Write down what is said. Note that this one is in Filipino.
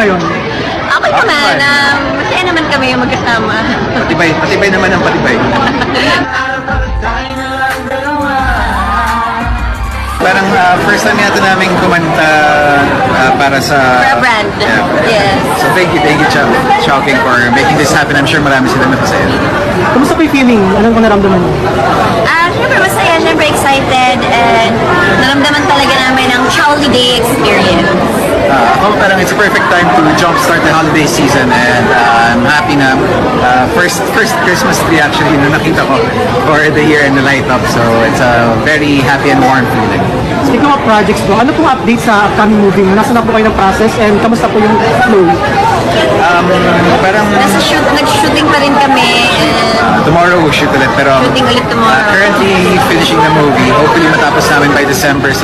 ngayon? Okay naman, masaya naman kami yung magkasama. Patibay naman ang patibay. Parang first time yata namin kumanta para sa... For a brand. Yes. So thank you, Shocking, for making this happen. I'm sure marami sila napasaya. Kumusta po yung feeling? Anong naramdaman niyo? Siyempre masaya, siyempre excited, and naramdaman talaga namin ang holiday experience. Ako parang it's a perfect time to jumpstart the holiday season, and I'm happy na first Christmas tree actually na nakita ko for the year and the light up, so it's a very happy and warm feeling. Speaking of projects po, ano pong update sa upcoming movie mo? Nasaan na po kayo ng process and kamusta po yung flow? Parang Nag-shooting pa rin kami, and tomorrow we'll shoot ulit, pero shooting ulit tomorrow. currently finishing the movie, hopefully matapos namin by December, so